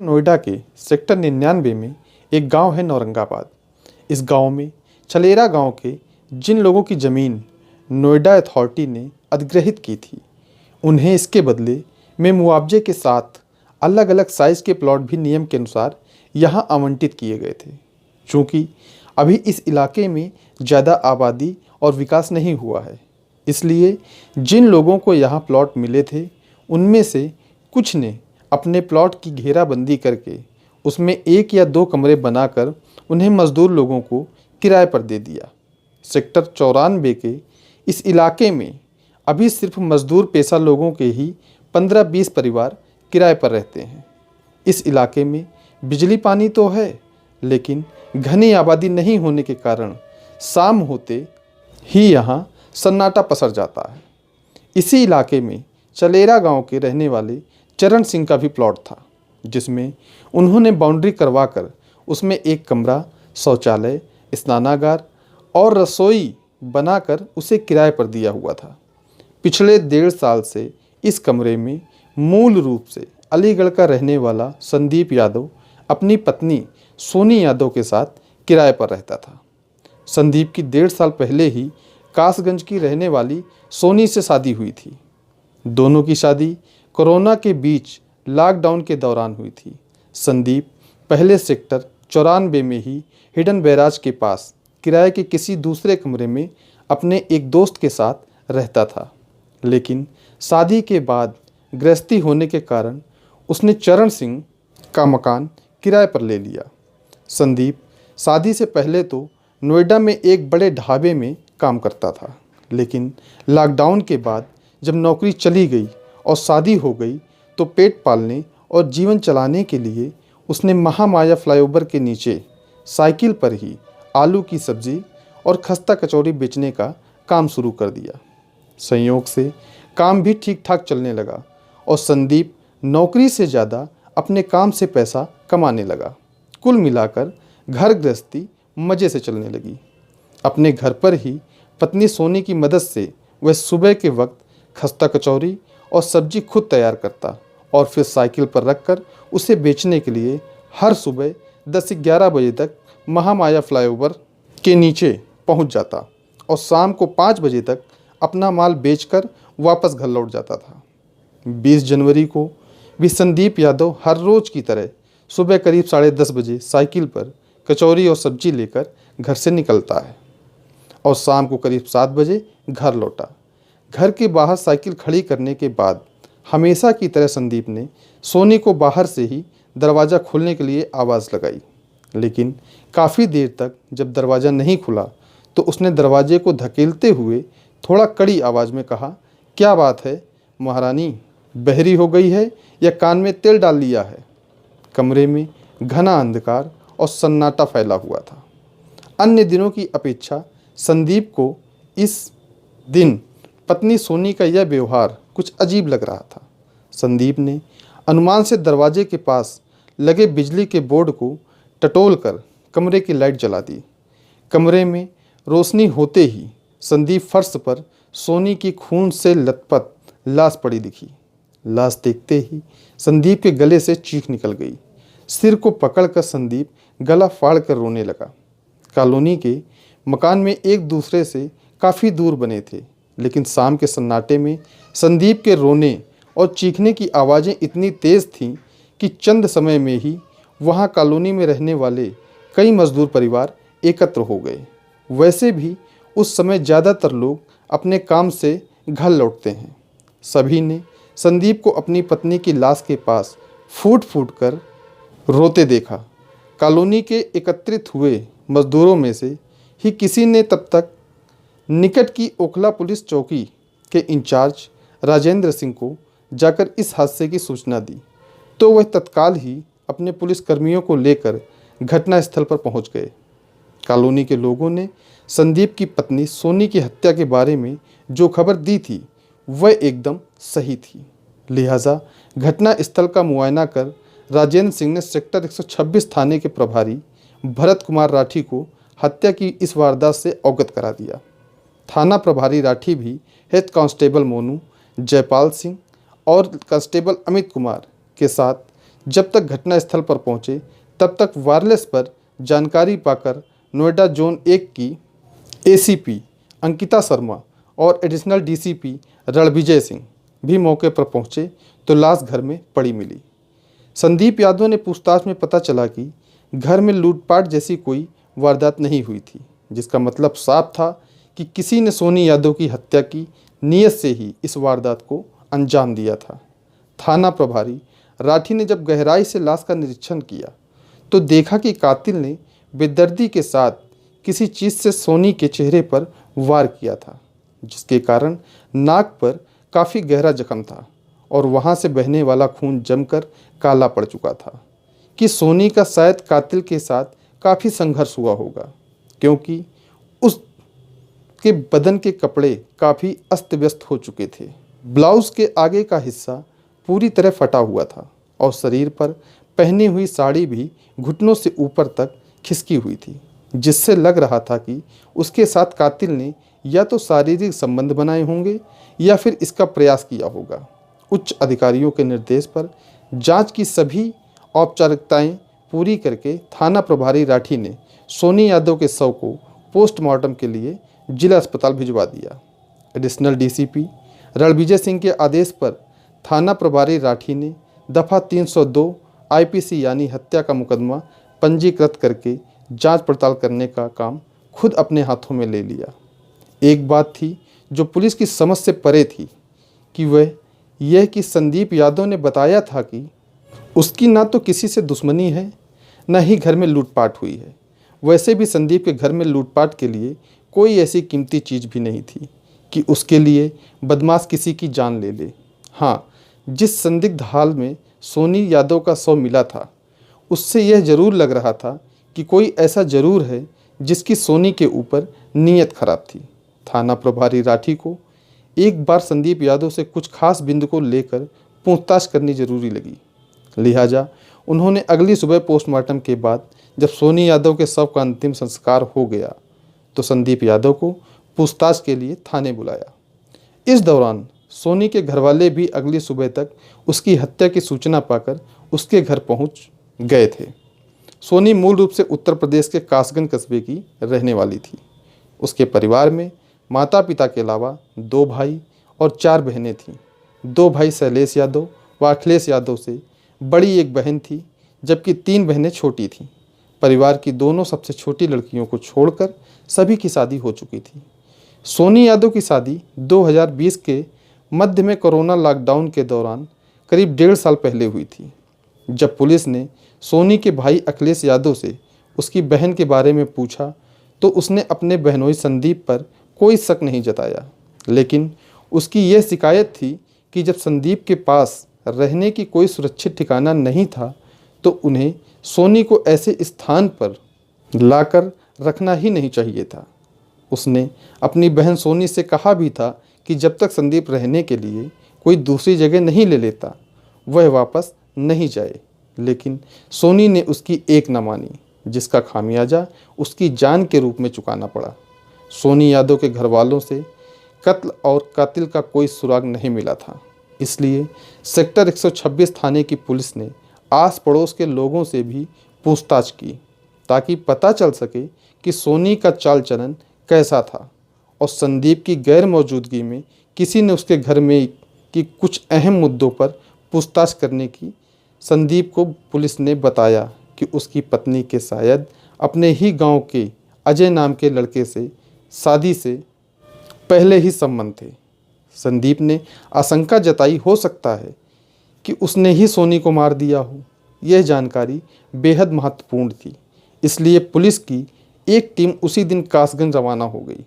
नोएडा के सेक्टर 99 में एक गांव है नौरंगाबाद। इस गांव में छलेरा गांव के जिन लोगों की ज़मीन नोएडा अथॉरिटी ने अधिग्रहित की थी, उन्हें इसके बदले में मुआवजे के साथ अलग अलग साइज़ के प्लॉट भी नियम के अनुसार यहां आवंटित किए गए थे। चूँकि अभी इस इलाके में ज़्यादा आबादी और विकास नहीं हुआ है, इसलिए जिन लोगों को यहाँ प्लॉट मिले थे, उनमें से कुछ ने अपने प्लॉट की घेराबंदी करके उसमें 1 या 2 कमरे बनाकर उन्हें मजदूर लोगों को किराए पर दे दिया। सेक्टर 94 के इस इलाके में अभी सिर्फ मजदूर पेशा लोगों के ही 15-20 परिवार किराए पर रहते हैं। इस इलाके में बिजली पानी तो है, लेकिन घनी आबादी नहीं होने के कारण शाम होते ही यहाँ सन्नाटा पसर जाता है। इसी इलाके में चलेरा गांव के रहने वाले चरण सिंह का भी प्लॉट था, जिसमें उन्होंने बाउंड्री करवाकर उसमें 1 कमरा, शौचालय, स्नानागार और रसोई बनाकर उसे किराए पर दिया हुआ था। पिछले 1.5 साल से इस कमरे में मूल रूप से अलीगढ़ का रहने वाला संदीप यादव अपनी पत्नी सोनी यादव के साथ किराए पर रहता था। संदीप की 1.5 साल पहले ही कासगंज की रहने वाली सोनी से शादी हुई थी। दोनों की शादी कोरोना के बीच लॉकडाउन के दौरान हुई थी। संदीप पहले सेक्टर 94 में ही हिडन बैराज के पास किराए के किसी दूसरे कमरे में अपने एक दोस्त के साथ रहता था, लेकिन शादी के बाद गृहस्थी होने के कारण उसने चरण सिंह का मकान किराए पर ले लिया। संदीप शादी से पहले तो नोएडा में एक बड़े ढाबे में काम करता था, लेकिन लॉकडाउन के बाद जब नौकरी चली गई और शादी हो गई, तो पेट पालने और जीवन चलाने के लिए उसने महामाया फ्लाईओवर के नीचे साइकिल पर ही आलू की सब्जी और खस्ता कचौड़ी बेचने का काम शुरू कर दिया। संयोग से काम भी ठीक ठाक चलने लगा और संदीप नौकरी से ज़्यादा अपने काम से पैसा कमाने लगा। कुल मिलाकर घर गृहस्थी मज़े से चलने लगी। अपने घर पर ही पत्नी सोनी की मदद से वह सुबह के वक्त खस्ता कचौरी और सब्जी खुद तैयार करता और फिर साइकिल पर रखकर उसे बेचने के लिए हर सुबह 10 से 11 बजे तक महामाया फ्लाईओवर के नीचे पहुंच जाता और शाम को 5 बजे तक अपना माल बेचकर वापस घर लौट जाता था। 20 जनवरी को भी संदीप यादव हर रोज़ की तरह सुबह करीब 10:30 बजे साइकिल पर कचौरी और सब्जी लेकर घर से निकलता है और शाम को करीब 7 बजे घर लौटा। घर के बाहर साइकिल खड़ी करने के बाद हमेशा की तरह संदीप ने सोनी को बाहर से ही दरवाज़ा खोलने के लिए आवाज़ लगाई, लेकिन काफ़ी देर तक जब दरवाज़ा नहीं खुला तो उसने दरवाजे को धकेलते हुए थोड़ा कड़ी आवाज़ में कहा, क्या बात है महारानी, बहरी हो गई है या कान में तेल डाल लिया है? कमरे में घना अंधकार और सन्नाटा फैला हुआ था। अन्य दिनों की अपेक्षा संदीप को इस दिन पत्नी सोनी का यह व्यवहार कुछ अजीब लग रहा था। संदीप ने अनुमान से दरवाजे के पास लगे बिजली के बोर्ड को टटोलकर कमरे की लाइट जला दी। कमरे में रोशनी होते ही संदीप फर्श पर सोनी की खून से लथपथ लाश पड़ी दिखी। लाश देखते ही संदीप के गले से चीख निकल गई। सिर को पकड़कर संदीप गला फाड़ कर रोने लगा। कॉलोनी के मकान में एक दूसरे से काफ़ी दूर बने थे, लेकिन शाम के सन्नाटे में संदीप के रोने और चीखने की आवाज़ें इतनी तेज़ थीं कि चंद समय में ही वहाँ कॉलोनी में रहने वाले कई मजदूर परिवार एकत्र हो गए। वैसे भी उस समय ज़्यादातर लोग अपने काम से घर लौटते हैं। सभी ने संदीप को अपनी पत्नी की लाश के पास फूट फूट कर रोते देखा। कॉलोनी के एकत्रित हुए मजदूरों में से ही किसी ने तब तक निकट की ओखला पुलिस चौकी के इंचार्ज राजेंद्र सिंह को जाकर इस हादसे की सूचना दी, तो वह तत्काल ही अपने पुलिसकर्मियों को लेकर घटनास्थल पर पहुंच गए। कॉलोनी के लोगों ने संदीप की पत्नी सोनी की हत्या के बारे में जो खबर दी थी वह एकदम सही थी, लिहाजा घटनास्थल का मुआयना कर राजेंद्र सिंह ने सेक्टर 126 थाने के प्रभारी भरत कुमार राठी को हत्या की इस वारदात से अवगत करा दिया। थाना प्रभारी राठी भी हेड कांस्टेबल मोनू, जयपाल सिंह और कांस्टेबल अमित कुमार के साथ जब तक घटनास्थल पर पहुंचे तब तक वायरलेस पर जानकारी पाकर नोएडा जोन 1 की एसीपी अंकिता शर्मा और एडिशनल डीसीपी रणविजय सिंह भी मौके पर पहुंचे तो लाश घर में पड़ी मिली। संदीप यादव ने पूछताछ में पता चला कि घर में लूटपाट जैसी कोई वारदात नहीं हुई थी, जिसका मतलब साफ था कि किसी ने सोनी यादव की हत्या की नीयत से ही इस वारदात को अंजाम दिया था। थाना प्रभारी राठी ने जब गहराई से लाश का निरीक्षण किया तो देखा कि कातिल ने बेदर्दी के साथ किसी चीज़ से सोनी के चेहरे पर वार किया था, जिसके कारण नाक पर काफ़ी गहरा जख्म था और वहां से बहने वाला खून जमकर काला पड़ चुका था कि सोनी का शायद कातिल के साथ काफ़ी संघर्ष हुआ होगा, क्योंकि उसके बदन के कपड़े काफ़ी अस्त व्यस्त हो चुके थे। ब्लाउज के आगे का हिस्सा पूरी तरह फटा हुआ था और शरीर पर पहनी हुई साड़ी भी घुटनों से ऊपर तक खिसकी हुई थी, जिससे लग रहा था कि उसके साथ कातिल ने या तो शारीरिक संबंध बनाए होंगे या फिर इसका प्रयास किया होगा। उच्च अधिकारियों के निर्देश पर जांच की सभी औपचारिकताएं पूरी करके थाना प्रभारी राठी ने सोनी यादव के शव को पोस्टमार्टम के लिए जिला अस्पताल भिजवा दिया। एडिशनल डीसीपी रणविजय सिंह के आदेश पर थाना प्रभारी राठी ने दफ़ा 302 आईपीसी यानी हत्या का मुकदमा पंजीकृत करके जांच पड़ताल करने का काम खुद अपने हाथों में ले लिया। एक बात थी जो पुलिस की समझ से परे थी कि वह यह कि संदीप यादव ने बताया था कि उसकी ना तो किसी से दुश्मनी है, न ही घर में लूटपाट हुई है। वैसे भी संदीप के घर में लूटपाट के लिए कोई ऐसी कीमती चीज़ भी नहीं थी कि उसके लिए बदमाश किसी की जान ले ले। हाँ, जिस संदिग्ध हाल में सोनी यादव का शव मिला था, उससे यह जरूर लग रहा था कि कोई ऐसा जरूर है जिसकी सोनी के ऊपर नीयत खराब थी। थाना प्रभारी राठी को एक बार संदीप यादव से कुछ खास बिंदु को लेकर पूछताछ करनी जरूरी लगी। लिहाजा उन्होंने अगली सुबह पोस्टमार्टम के बाद जब सोनी यादव के शव का अंतिम संस्कार हो गया तो संदीप यादव को पूछताछ के लिए थाने बुलाया। इस दौरान सोनी के घरवाले भी अगली सुबह तक उसकी हत्या की सूचना पाकर उसके घर पहुंच गए थे। सोनी मूल रूप से उत्तर प्रदेश के कासगंज कस्बे की रहने वाली थी। उसके परिवार में माता पिता के अलावा 2 भाई और 4 बहनें थीं। 2 भाई शैलेश यादव व अखिलेश यादव से बड़ी एक बहन थी, जबकि 3 बहनें छोटी थीं। परिवार की दोनों सबसे छोटी लड़कियों को छोड़कर सभी की शादी हो चुकी थी। सोनी यादव की शादी 2020 के मध्य में कोरोना लॉकडाउन के दौरान करीब 1.5 साल पहले हुई थी। जब पुलिस ने सोनी के भाई अखिलेश यादव से उसकी बहन के बारे में पूछा तो उसने अपने बहनोई संदीप पर कोई शक नहीं जताया, लेकिन उसकी यह शिकायत थी कि जब संदीप के पास रहने की कोई सुरक्षित ठिकाना नहीं था तो उन्हें सोनी को ऐसे स्थान पर लाकर रखना ही नहीं चाहिए था। उसने अपनी बहन सोनी से कहा भी था कि जब तक संदीप रहने के लिए कोई दूसरी जगह नहीं ले लेता वह वापस नहीं जाए, लेकिन सोनी ने उसकी एक न मानी, जिसका खामियाजा उसकी जान के रूप में चुकाना पड़ा। सोनी यादव के घर वालों से कत्ल और कातिल का कोई सुराग नहीं मिला था, इसलिए सेक्टर 126 थाने की पुलिस ने आस पड़ोस के लोगों से भी पूछताछ की ताकि पता चल सके कि सोनी का चाल चलन कैसा था और संदीप की गैर मौजूदगी में किसी ने उसके घर में की कुछ अहम मुद्दों पर पूछताछ करने की। संदीप को पुलिस ने बताया कि उसकी पत्नी के शायद अपने ही गांव के अजय नाम के लड़के से शादी से पहले ही संबंध थे। संदीप ने आशंका जताई हो सकता है कि उसने ही सोनी को मार दिया हो। यह जानकारी बेहद महत्वपूर्ण थी, इसलिए पुलिस की एक टीम उसी दिन कासगंज रवाना हो गई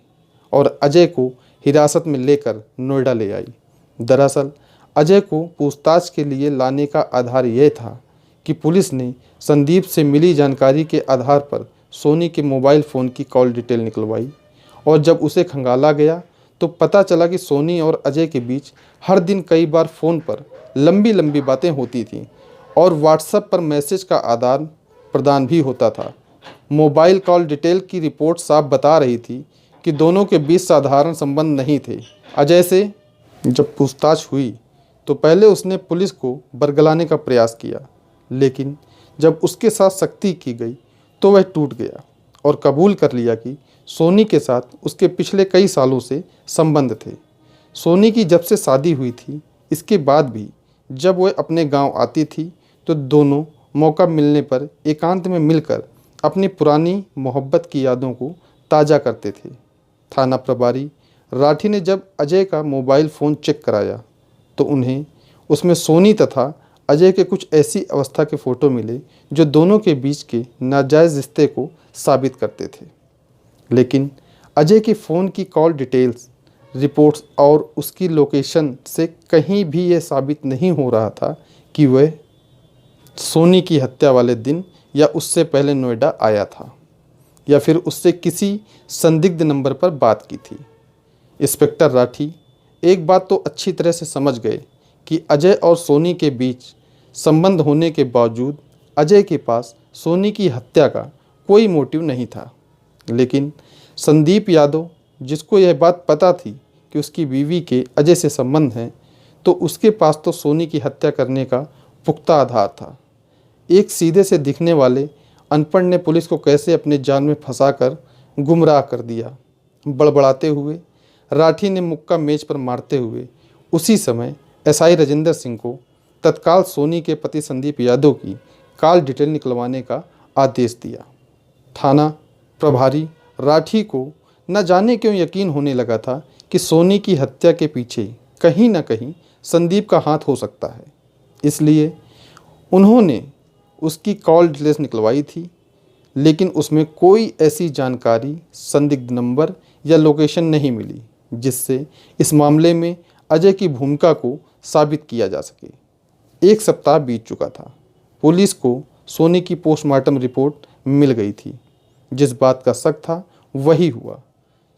और अजय को हिरासत में लेकर नोएडा ले आई। दरअसल अजय को पूछताछ के लिए लाने का आधार यह था कि पुलिस ने संदीप से मिली जानकारी के आधार पर सोनी के मोबाइल फ़ोन की कॉल डिटेल निकलवाई और जब उसे खंगाला गया तो पता चला कि सोनी और अजय के बीच हर दिन कई बार फ़ोन पर लंबी लंबी बातें होती थीं और व्हाट्सएप पर मैसेज का आदान प्रदान भी होता था। मोबाइल कॉल डिटेल की रिपोर्ट साफ बता रही थी कि दोनों के बीच साधारण संबंध नहीं थे। अजय से जब पूछताछ हुई तो पहले उसने पुलिस को बरगलाने का प्रयास किया, लेकिन जब उसके साथ सख्ती की गई तो वह टूट गया और कबूल कर लिया कि सोनी के साथ उसके पिछले कई सालों से संबंध थे। सोनी की जब से शादी हुई थी, इसके बाद भी जब वह अपने गांव आती थी तो दोनों मौका मिलने पर एकांत में मिलकर अपनी पुरानी मोहब्बत की यादों को ताज़ा करते थे। थाना प्रभारी राठी ने जब अजय का मोबाइल फ़ोन चेक कराया तो उन्हें उसमें सोनी तथा अजय के कुछ ऐसी अवस्था के फ़ोटो मिले जो दोनों के बीच के नाजायज़ रिश्ते को साबित करते थे। लेकिन अजय के फ़ोन की कॉल डिटेल्स, रिपोर्ट्स और उसकी लोकेशन से कहीं भी यह साबित नहीं हो रहा था कि वह सोनी की हत्या वाले दिन या उससे पहले नोएडा आया था या फिर उससे किसी संदिग्ध नंबर पर बात की थी। इंस्पेक्टर राठी एक बात तो अच्छी तरह से समझ गए कि अजय और सोनी के बीच संबंध होने के बावजूद अजय के पास सोनी की हत्या का कोई मोटिव नहीं था। लेकिन संदीप यादव, जिसको यह बात पता थी कि उसकी बीवी के अजय से संबंध हैं, तो उसके पास तो सोनी की हत्या करने का पुख्ता आधार था। एक सीधे से दिखने वाले अनपढ़ ने पुलिस को कैसे अपने जाल में फंसाकर गुमराह कर दिया। बड़बड़ाते हुए राठी ने मुक्का मेज पर मारते हुए उसी समय एसआई राजेंद्र सिंह को तत्काल सोनी के पति संदीप यादव की कॉल डिटेल निकलवाने का आदेश दिया। थाना प्रभारी राठी को न जाने क्यों यकीन होने लगा था कि सोनी की हत्या के पीछे कहीं न कहीं संदीप का हाथ हो सकता है। इसलिए उन्होंने उसकी कॉल डिटेल्स निकलवाई थी, लेकिन उसमें कोई ऐसी जानकारी, संदिग्ध नंबर या लोकेशन नहीं मिली जिससे इस मामले में अजय की भूमिका को साबित किया जा सके। 1 सप्ताह बीत चुका था। पुलिस को सोनी की पोस्टमार्टम रिपोर्ट मिल गई थी। जिस बात का शक था वही हुआ।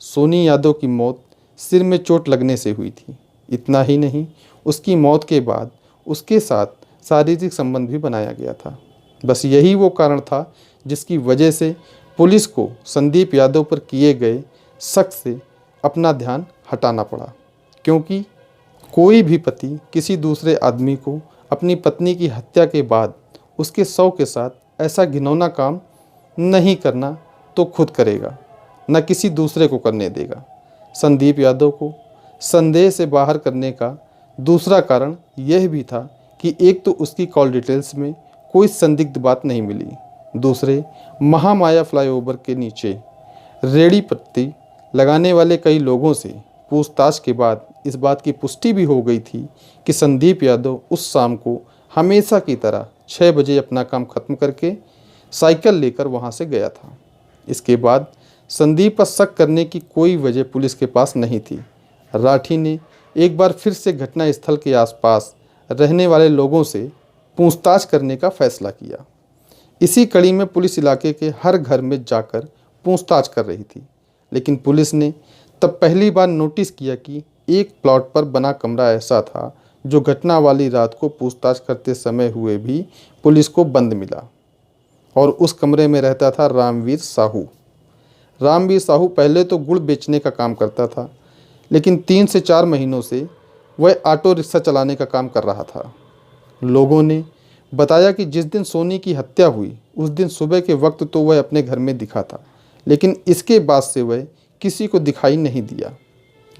सोनी यादव की मौत सिर में चोट लगने से हुई थी। इतना ही नहीं, उसकी मौत के बाद उसके साथ शारीरिक संबंध भी बनाया गया था। बस यही वो कारण था जिसकी वजह से पुलिस को संदीप यादव पर किए गए शक से अपना ध्यान हटाना पड़ा, क्योंकि कोई भी पति किसी दूसरे आदमी को अपनी पत्नी की हत्या के बाद उसके शव के साथ ऐसा घिनौना काम नहीं करना तो खुद करेगा, न किसी दूसरे को करने देगा। संदीप यादव को संदेह से बाहर करने का दूसरा कारण यह भी था कि एक तो उसकी कॉल डिटेल्स में कोई संदिग्ध बात नहीं मिली, दूसरे महामाया फ्लाईओवर के नीचे रेहड़ी पट्टी लगाने वाले कई लोगों से पूछताछ के बाद इस बात की पुष्टि भी हो गई थी कि संदीप यादव उस शाम को हमेशा की तरह 6 बजे अपना काम खत्म करके साइकिल लेकर वहां से गया था। इसके बाद संदीप पर शक करने की कोई वजह पुलिस के पास नहीं थी। राठी ने एक बार फिर से घटना स्थल के आसपास रहने वाले लोगों से पूछताछ करने का फैसला किया। इसी कड़ी में पुलिस इलाके के हर घर में जाकर पूछताछ कर रही थी, लेकिन पुलिस ने तब पहली बार नोटिस किया कि एक प्लॉट पर बना कमरा ऐसा था जो घटना वाली रात को पूछताछ करते समय हुए भी पुलिस को बंद मिला, और उस कमरे में रहता था रामवीर साहू। रामवीर साहू पहले तो गुड़ बेचने का काम करता था, लेकिन 3 से 4 महीनों से वह ऑटो रिक्शा चलाने का काम कर रहा था। लोगों ने बताया कि जिस दिन सोनी की हत्या हुई उस दिन सुबह के वक्त तो वह अपने घर में दिखा था, लेकिन इसके बाद से वह किसी को दिखाई नहीं दिया।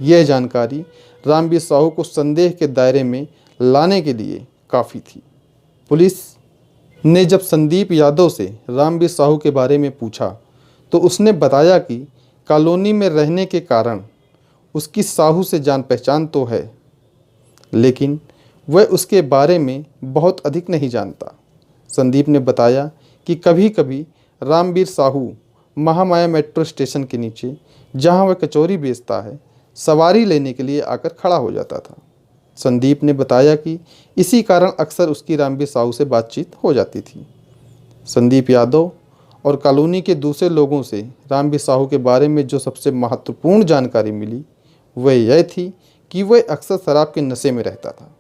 यह जानकारी रामवीर साहू को संदेह के दायरे में लाने के लिए काफ़ी थी। पुलिस ने जब संदीप यादव से रामवीर साहू के बारे में पूछा तो उसने बताया कि कॉलोनी में रहने के कारण उसकी साहू से जान पहचान तो है, लेकिन वह उसके बारे में बहुत अधिक नहीं जानता। संदीप ने बताया कि कभी कभी रामवीर साहू महामाया मेट्रो स्टेशन के नीचे, जहां वह कचौरी बेचता है, सवारी लेने के लिए आकर खड़ा हो जाता था। संदीप ने बताया कि इसी कारण अक्सर उसकी रामवीर साहू से बातचीत हो जाती थी। संदीप यादव और कॉलोनी के दूसरे लोगों से रामवीर साहू के बारे में जो सबसे महत्वपूर्ण जानकारी मिली वह यह थी कि वह अक्सर शराब के नशे में रहता था।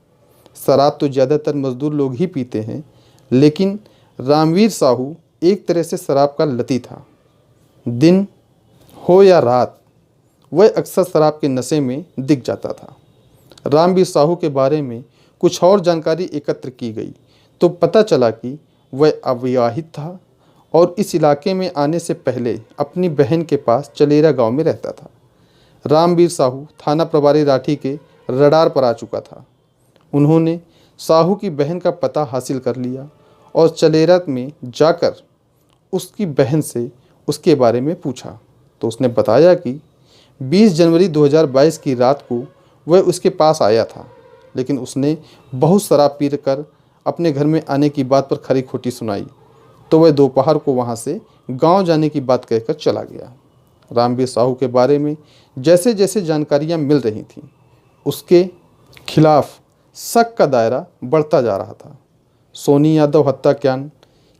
शराब तो ज़्यादातर मजदूर लोग ही पीते हैं, लेकिन रामवीर साहू एक तरह से शराब का लती था। दिन हो या रात वह अक्सर शराब के नशे में दिख जाता था। रामवीर साहू के बारे में कुछ और जानकारी एकत्र की गई तो पता चला कि वह अविवाहित था और इस इलाके में आने से पहले अपनी बहन के पास चलेरा गांव में रहता था। रामवीर साहू थाना प्रभारी राठी के रडार पर आ चुका था। उन्होंने साहू की बहन का पता हासिल कर लिया और चलेरा में जाकर उसकी बहन से उसके बारे में पूछा तो उसने बताया कि 20 जनवरी 2022 की रात को वह उसके पास आया था, लेकिन उसने बहुत शराब पी कर अपने घर में आने की बात पर खरी खोटी सुनाई तो वह दोपहर को वहां से गांव जाने की बात कहकर चला गया। रामवीर साहू के बारे में जैसे जैसे जानकारियां मिल रही थीं, उसके खिलाफ शक का दायरा बढ़ता जा रहा था। सोनी यादव हत्याकांड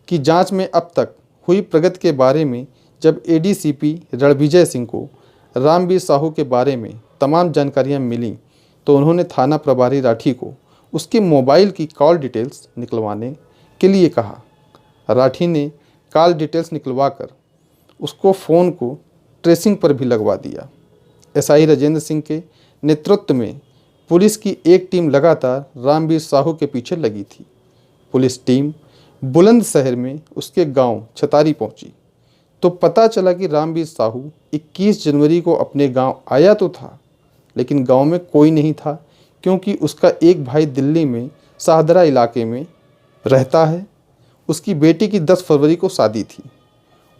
की जांच में अब तक हुई प्रगति के बारे में जब एडीसीपी रणविजय सिंह को रामवीर साहू के बारे में तमाम जानकारियां मिलीं तो उन्होंने थाना प्रभारी राठी को उसके मोबाइल की कॉल डिटेल्स निकलवाने के लिए कहा। राठी ने कॉल डिटेल्स निकलवाकर उसको फ़ोन को ट्रेसिंग पर भी लगवा दिया। एसआई राजेंद्र सिंह के नेतृत्व में पुलिस की एक टीम लगातार रामवीर साहू के पीछे लगी थी। पुलिस टीम बुलंदशहर में उसके गांव छतारी पहुंची तो पता चला कि रामवीर साहू 21 जनवरी को अपने गांव आया तो था, लेकिन गांव में कोई नहीं था क्योंकि उसका एक भाई दिल्ली में शाहदरा इलाके में रहता है। उसकी बेटी की 10 फरवरी को शादी थी।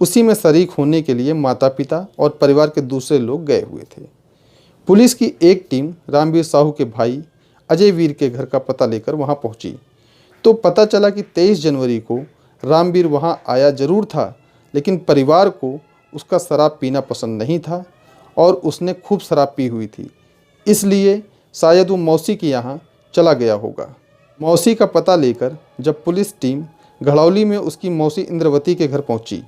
उसी में शरीक होने के लिए माता पिता और परिवार के दूसरे लोग गए हुए थे। पुलिस की एक टीम रामवीर साहू के भाई अजय वीर के घर का पता लेकर वहां पहुंची तो पता चला कि 23 जनवरी को रामवीर वहां आया जरूर था, लेकिन परिवार को उसका शराब पीना पसंद नहीं था और उसने खूब शराब पी हुई थी, इसलिए शायद वो मौसी के यहाँ चला गया होगा। मौसी का पता लेकर जब पुलिस टीम घड़ौली में उसकी मौसी इंद्रवती के घर पहुंची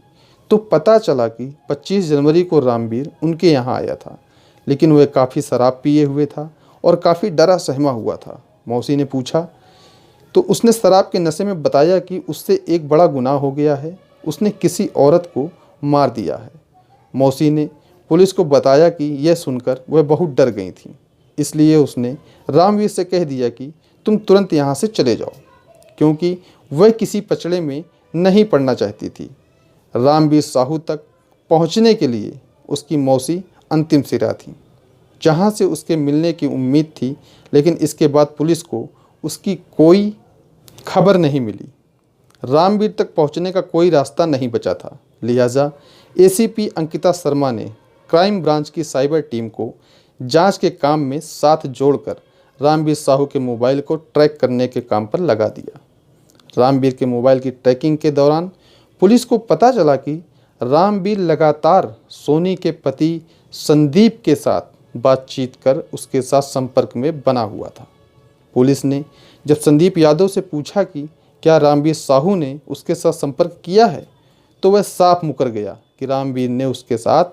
तो पता चला कि 25 जनवरी को रामवीर उनके यहाँ आया था, लेकिन वह काफ़ी शराब पिए हुए था और काफ़ी डरा सहमा हुआ था। मौसी ने पूछा तो उसने शराब के नशे में बताया कि उससे एक बड़ा गुनाह हो गया है, उसने किसी औरत को मार दिया है। मौसी ने पुलिस को बताया कि यह सुनकर वह बहुत डर गई थी, इसलिए उसने रामवीर से कह दिया कि तुम तुरंत यहाँ से चले जाओ, क्योंकि वह किसी पचड़े में नहीं पड़ना चाहती थी। रामवीर साहू तक पहुँचने के लिए उसकी मौसी अंतिम सिरा थी, जहाँ से उसके मिलने की उम्मीद थी, लेकिन इसके बाद पुलिस को उसकी कोई खबर नहीं मिली। रामवीर तक पहुँचने का कोई रास्ता नहीं बचा था, लिहाजा एसीपी अंकिता शर्मा ने क्राइम ब्रांच की साइबर टीम को जांच के काम में साथ जोड़कर रामवीर साहू के मोबाइल को ट्रैक करने के काम पर लगा दिया। रामवीर के मोबाइल की ट्रैकिंग के दौरान पुलिस को पता चला कि रामवीर लगातार सोनी के पति संदीप के साथ बातचीत कर उसके साथ संपर्क में बना हुआ था। पुलिस ने जब संदीप यादव से पूछा कि क्या रामवीर साहू ने उसके साथ संपर्क किया है तो वह साफ मुकर गया कि रामवीर ने उसके साथ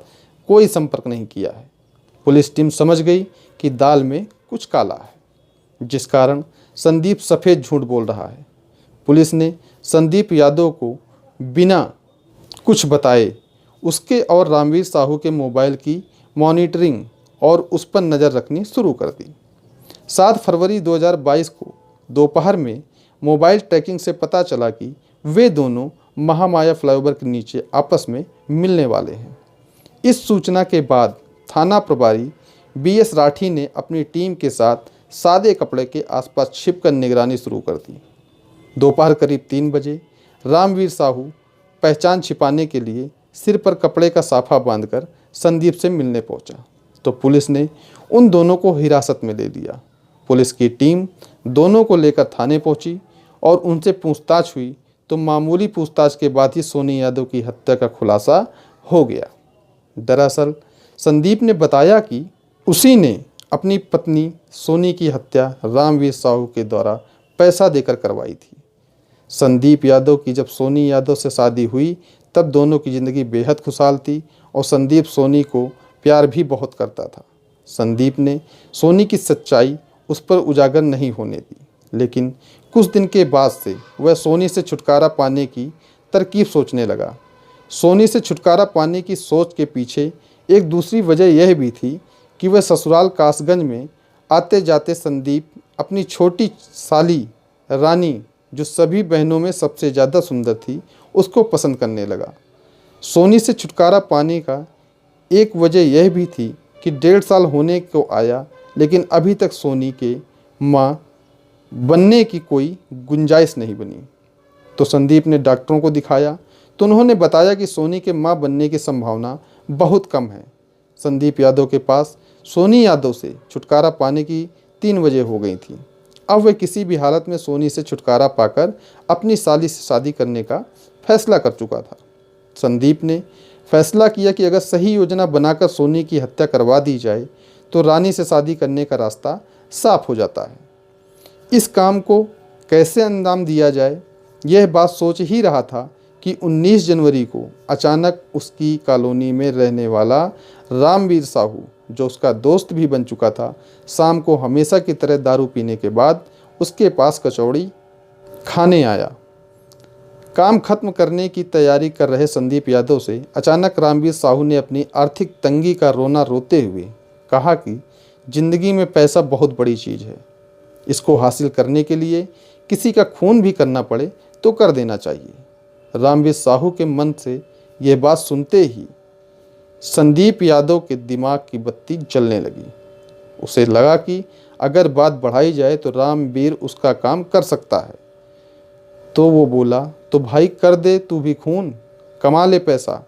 कोई संपर्क नहीं किया है। पुलिस टीम समझ गई कि दाल में कुछ काला है, जिस कारण संदीप सफ़ेद झूठ बोल रहा है। पुलिस ने संदीप यादव को बिना कुछ बताए उसके और रामवीर साहू के मोबाइल की मॉनिटरिंग और उस पर नज़र रखनी शुरू कर दी। 7 फरवरी 2022 को दोपहर में मोबाइल ट्रैकिंग से पता चला कि वे दोनों महामाया फ्लाईओवर के नीचे आपस में मिलने वाले हैं। इस सूचना के बाद थाना प्रभारी बीएस राठी ने अपनी टीम के साथ सादे कपड़े के आसपास छिपकर निगरानी शुरू कर दी। दोपहर करीब 3 बजे रामवीर साहू पहचान छिपाने के लिए सिर पर कपड़े का साफा बांधकर संदीप से मिलने पहुंचा तो पुलिस ने उन दोनों को हिरासत में ले लिया। पुलिस की टीम दोनों को लेकर थाने पहुंची और उनसे पूछताछ हुई तो मामूली पूछताछ के बाद ही सोनी यादव की हत्या का खुलासा हो गया। दरअसल संदीप ने बताया कि उसी ने अपनी पत्नी सोनी की हत्या रामवीर साहू के द्वारा पैसा देकर करवाई थी। संदीप यादव की जब सोनी यादव से शादी हुई तब दोनों की ज़िंदगी बेहद खुशहाल थी और संदीप सोनी को प्यार भी बहुत करता था। संदीप ने सोनी की सच्चाई उस पर उजागर नहीं होने दी, लेकिन कुछ दिन के बाद से वह सोनी से छुटकारा पाने की तरकीब सोचने लगा। सोनी से छुटकारा पाने की सोच के पीछे एक दूसरी वजह यह भी थी कि वह ससुराल कासगंज में आते जाते संदीप अपनी छोटी साली रानी जो सभी बहनों में सबसे ज़्यादा सुंदर थी, उसको पसंद करने लगा। सोनी से छुटकारा पाने का एक वजह यह भी थी कि 1.5 साल होने को आया, लेकिन अभी तक सोनी के माँ बनने की कोई गुंजाइश नहीं बनी। तो संदीप ने डॉक्टरों को दिखाया तो उन्होंने बताया कि सोनी के माँ बनने की संभावना बहुत कम है। संदीप यादव के पास सोनी यादव से छुटकारा पाने की 3 वजह हो गई थी। अब वह किसी भी हालत में सोनी से छुटकारा पाकर अपनी साली से शादी करने का फैसला कर चुका था। संदीप ने फैसला किया कि अगर सही योजना बनाकर सोनी की हत्या करवा दी जाए तो रानी से शादी करने का रास्ता साफ हो जाता है। इस काम को कैसे अंजाम दिया जाए, यह बात सोच ही रहा था कि 19 जनवरी को अचानक उसकी कॉलोनी में रहने वाला रामवीर साहू, जो उसका दोस्त भी बन चुका था, शाम को हमेशा की तरह दारू पीने के बाद उसके पास कचौड़ी खाने आया। काम खत्म करने की तैयारी कर रहे संदीप यादव से अचानक रामवीर साहू ने अपनी आर्थिक तंगी का रोना रोते हुए कहा कि जिंदगी में पैसा बहुत बड़ी चीज़ है, इसको हासिल करने के लिए किसी का खून भी करना पड़े तो कर देना चाहिए। रामवीर साहू के मन से यह बात सुनते ही संदीप यादव के दिमाग की बत्ती जलने लगी। उसे लगा कि अगर बात बढ़ाई जाए तो रामवीर उसका काम कर सकता है। तो वो बोला, तो भाई कर दे तू भी खून, कमा ले पैसा।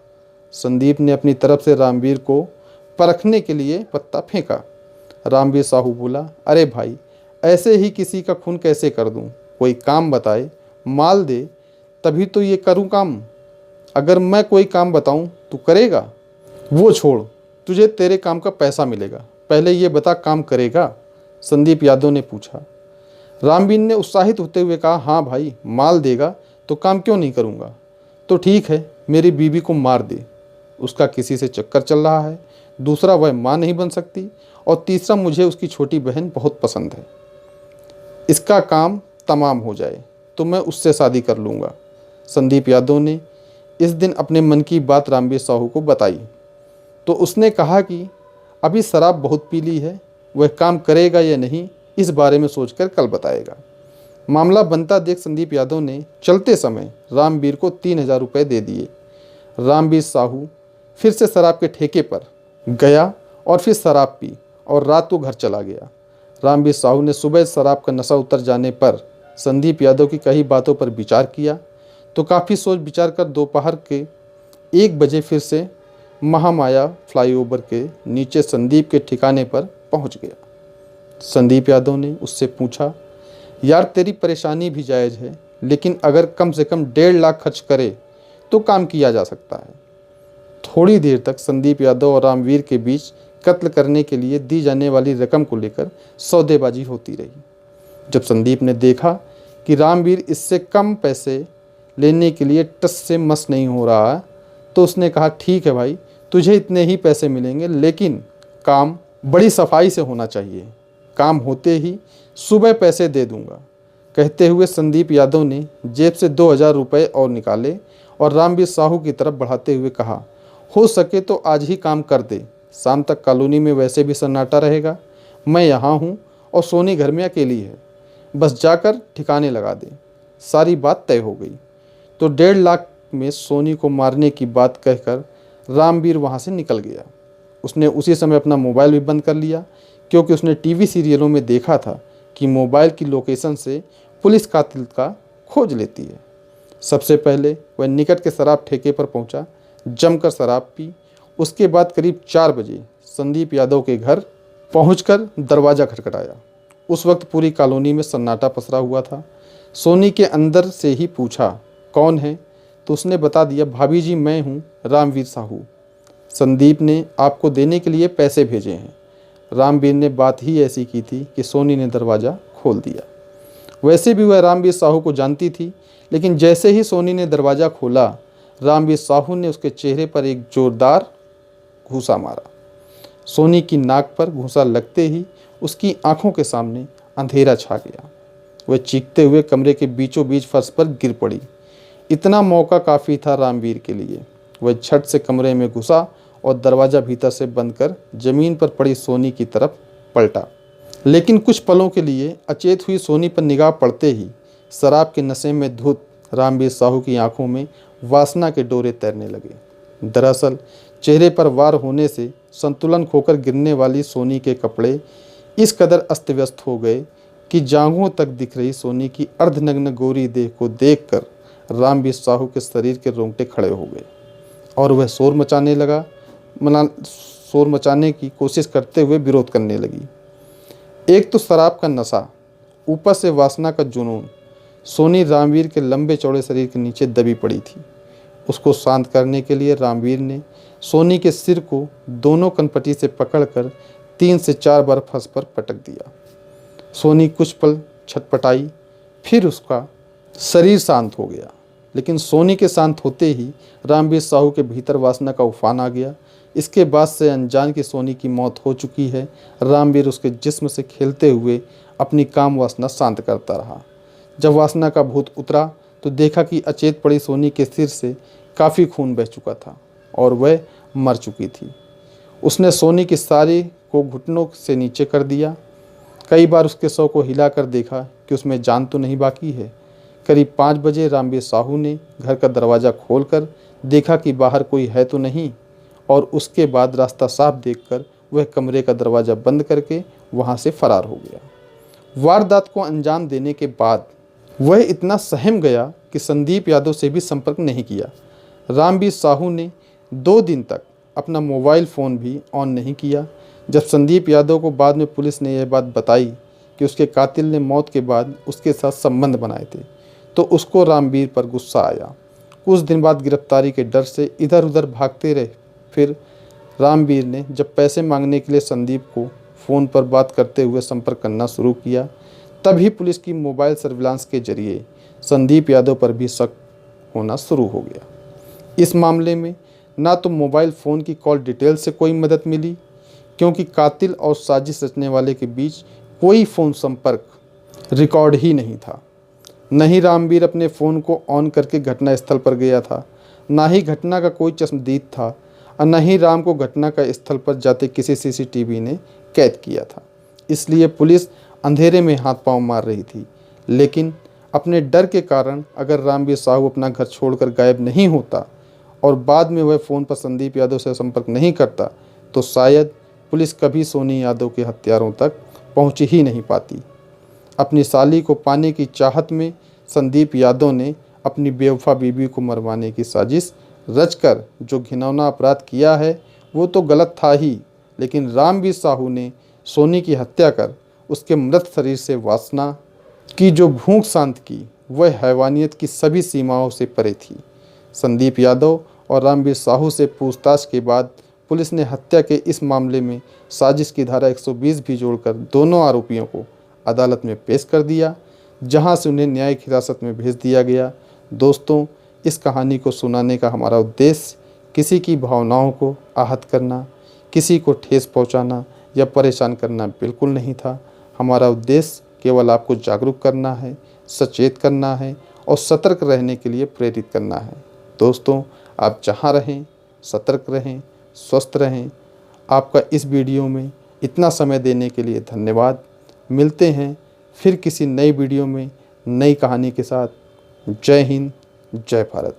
संदीप ने अपनी तरफ से रामवीर को परखने के लिए पत्ता फेंका। रामवीर साहू बोला, अरे भाई ऐसे ही किसी का खून कैसे कर दूं? कोई काम बताए, माल दे, तभी तो ये करूं काम। अगर मैं कोई काम बताऊं तो करेगा? वो छोड़, तुझे तेरे काम का पैसा मिलेगा, पहले ये बता काम करेगा? संदीप यादव ने पूछा। रामवीर ने उत्साहित होते हुए कहा, हाँ भाई, माल देगा तो काम क्यों नहीं करूँगा। तो ठीक है, मेरी बीवी को मार दे, उसका किसी से चक्कर चल रहा है, दूसरा वह माँ नहीं बन सकती, और तीसरा मुझे उसकी छोटी बहन बहुत पसंद है। इसका काम तमाम हो जाए तो मैं उससे शादी कर लूँगा। संदीप यादव ने इस दिन अपने मन की बात रामवीर साहू को बताई तो उसने कहा कि अभी शराब बहुत पी ली है, वह काम करेगा या नहीं इस बारे में सोचकर कल बताएगा। मामला बनता देख संदीप यादव ने चलते समय रामवीर को 3,000 रुपये दे दिए। रामवीर साहू फिर से शराब के ठेके पर गया और फिर शराब पी और रात को घर चला गया। रामवीर साहू ने सुबह शराब का नशा उतर जाने पर संदीप यादव की कई बातों पर विचार किया तो काफ़ी सोच विचार कर दोपहर के 1 बजे फिर से महामाया फ्लाईओवर के नीचे संदीप के ठिकाने पर पहुंच गया। संदीप यादव ने उससे पूछा, यार तेरी परेशानी भी जायज़ है, लेकिन अगर कम से कम 1.5 लाख खर्च करे तो काम किया जा सकता है। थोड़ी देर तक संदीप यादव और रामवीर के बीच कत्ल करने के लिए दी जाने वाली रकम को लेकर सौदेबाजी होती रही। जब संदीप ने देखा कि रामवीर इससे कम पैसे लेने के लिए टस से मस नहीं हो रहा तो उसने कहा, ठीक है भाई, तुझे इतने ही पैसे मिलेंगे, लेकिन काम बड़ी सफाई से होना चाहिए। काम होते ही सुबह पैसे दे दूंगा। कहते हुए संदीप यादव ने जेब से 2,000 रुपये और निकाले और रामवीर साहू की तरफ बढ़ाते हुए कहा, हो सके तो आज ही काम कर दे, शाम तक कॉलोनी में वैसे भी सन्नाटा रहेगा, मैं यहाँ हूँ और सोनी घर में अकेली है, बस जाकर ठिकाने लगा दे। सारी बात तय हो गई। तो 1.5 लाख में सोनी को मारने की बात कहकर रामवीर वहाँ से निकल गया। उसने उसी समय अपना मोबाइल भी बंद कर लिया, क्योंकि उसने टीवी सीरियलों में देखा था कि मोबाइल की लोकेशन से पुलिस कातिल का खोज लेती है। सबसे पहले वह निकट के शराब ठेके पर पहुंचा, जमकर शराब पी। उसके बाद करीब 4 बजे संदीप यादव के घर पहुंचकर दरवाज़ा खटखटाया। उस वक्त पूरी कॉलोनी में सन्नाटा पसरा हुआ था। सोनी के अंदर से ही पूछा, कौन है? तो उसने बता दिया, भाभी जी मैं हूँ रामवीर साहू, संदीप ने आपको देने के लिए पैसे भेजे हैं। रामवीर ने बात ही ऐसी की थी कि सोनी ने दरवाज़ा खोल दिया। वैसे भी वह रामवीर साहू को जानती थी, लेकिन जैसे ही सोनी ने दरवाज़ा खोला, रामवीर साहू ने उसके चेहरे पर एक जोरदार घूंसा मारा। सोनी की नाक पर घूंसा लगते ही उसकी आंखों के सामने अंधेरा छा गया। वह चीखते हुए कमरे के बीचों बीच फर्श पर गिर पड़ी। इतना मौका काफ़ी था रामवीर के लिए। वह झट से कमरे में घुसा और दरवाज़ा भीतर से बंद कर ज़मीन पर पड़ी सोनी की तरफ पलटा। लेकिन कुछ पलों के लिए अचेत हुई सोनी पर निगाह पड़ते ही शराब के नशे में धुत रामवीर साहू की आंखों में वासना के डोरे तैरने लगे। दरअसल चेहरे पर वार होने से संतुलन खोकर गिरने वाली सोनी के कपड़े इस कदर अस्त व्यस्त हो गए कि जांघों तक दिख रही सोनी की अर्धनग्न गोरी देह को देखकर रामवीर साहू के शरीर के रोंगटे खड़े हो गए और वह शोर मचाने की कोशिश करते हुए विरोध करने लगी। एक तो शराब का नशा, ऊपर से वासना का जुनून। सोनी रामवीर के लंबे चौड़े शरीर के नीचे दबी पड़ी थी। उसको शांत करने के लिए रामवीर ने सोनी के सिर को दोनों कनपटी से पकड़कर 3 से 4 बार फंस पर पटक दिया। सोनी कुछ पल छटपटाई, फिर उसका शरीर शांत हो गया। लेकिन सोनी के शांत होते ही रामवीर साहू के भीतर वासना का उफान आ गया। इसके बाद से अनजान की सोनी की मौत हो चुकी है। रामवीर उसके जिस्म से खेलते हुए अपनी काम वासना शांत करता रहा। जब वासना का भूत उतरा तो देखा कि अचेत पड़ी सोनी के सिर से काफ़ी खून बह चुका था और वह मर चुकी थी। उसने सोनी की सारी को घुटनों से नीचे कर दिया। कई बार उसके शव को हिलाकर देखा कि उसमें जान तो नहीं बाकी है। करीब 5 बजे रामवीर साहू ने घर का दरवाज़ा खोलकर देखा कि बाहर कोई है तो नहीं, और उसके बाद रास्ता साफ देखकर वह कमरे का दरवाज़ा बंद करके वहां से फरार हो गया। वारदात को अंजाम देने के बाद वह इतना सहम गया कि संदीप यादव से भी संपर्क नहीं किया। रामवीर साहू ने 2 दिन तक अपना मोबाइल फ़ोन भी ऑन नहीं किया। जब संदीप यादव को बाद में पुलिस ने यह बात बताई कि उसके कातिल ने मौत के बाद उसके साथ संबंध बनाए थे, तो उसको रामवीर पर गुस्सा आया। कुछ दिन बाद गिरफ्तारी के डर से इधर उधर भागते रहे। फिर रामवीर ने जब पैसे मांगने के लिए संदीप को फ़ोन पर बात करते हुए संपर्क करना शुरू किया, तभी पुलिस की मोबाइल सर्विलांस के जरिए संदीप यादव पर भी शक होना शुरू हो गया। इस मामले में ना तो मोबाइल फ़ोन की कॉल डिटेल से कोई मदद मिली, क्योंकि कातिल और साजिश रचने वाले के बीच कोई फ़ोन संपर्क रिकॉर्ड ही नहीं था। न ही रामवीर अपने फ़ोन को ऑन करके घटना स्थल पर गया था, ना ही घटना का कोई चश्मदीद था, और न ही राम को घटना का स्थल पर जाते किसी सीसीटीवी ने कैद किया था। इसलिए पुलिस अंधेरे में हाथ पांव मार रही थी। लेकिन अपने डर के कारण अगर रामवीर साहू अपना घर छोड़कर गायब नहीं होता और बाद में वह फ़ोन पर संदीप यादव से संपर्क नहीं करता, तो शायद पुलिस कभी सोनी यादव के हत्यारों तक पहुंच ही नहीं पाती। अपनी साली को पाने की चाहत में संदीप यादव ने अपनी बेवफा बीवी को मरवाने की साजिश रचकर जो घिनौना अपराध किया है वो तो गलत था ही, लेकिन रामवीर साहू ने सोनी की हत्या कर उसके मृत शरीर से वासना की जो भूख शांत की, वह हैवानियत की सभी सीमाओं से परे थी। संदीप यादव और रामवीर साहू से पूछताछ के बाद पुलिस ने हत्या के इस मामले में साजिश की धारा 120 भी जोड़कर दोनों आरोपियों को अदालत में पेश कर दिया, जहां से उन्हें न्यायिक हिरासत में भेज दिया गया। दोस्तों, इस कहानी को सुनाने का हमारा उद्देश्य किसी की भावनाओं को आहत करना, किसी को ठेस पहुंचाना या परेशान करना बिल्कुल नहीं था। हमारा उद्देश्य केवल आपको जागरूक करना है, सचेत करना है और सतर्क रहने के लिए प्रेरित करना है। दोस्तों, आप जहां रहें सतर्क रहें, स्वस्थ रहें। आपका इस वीडियो में इतना समय देने के लिए धन्यवाद। मिलते हैं फिर किसी नई वीडियो में नई कहानी के साथ। जय हिंद, जय भारत।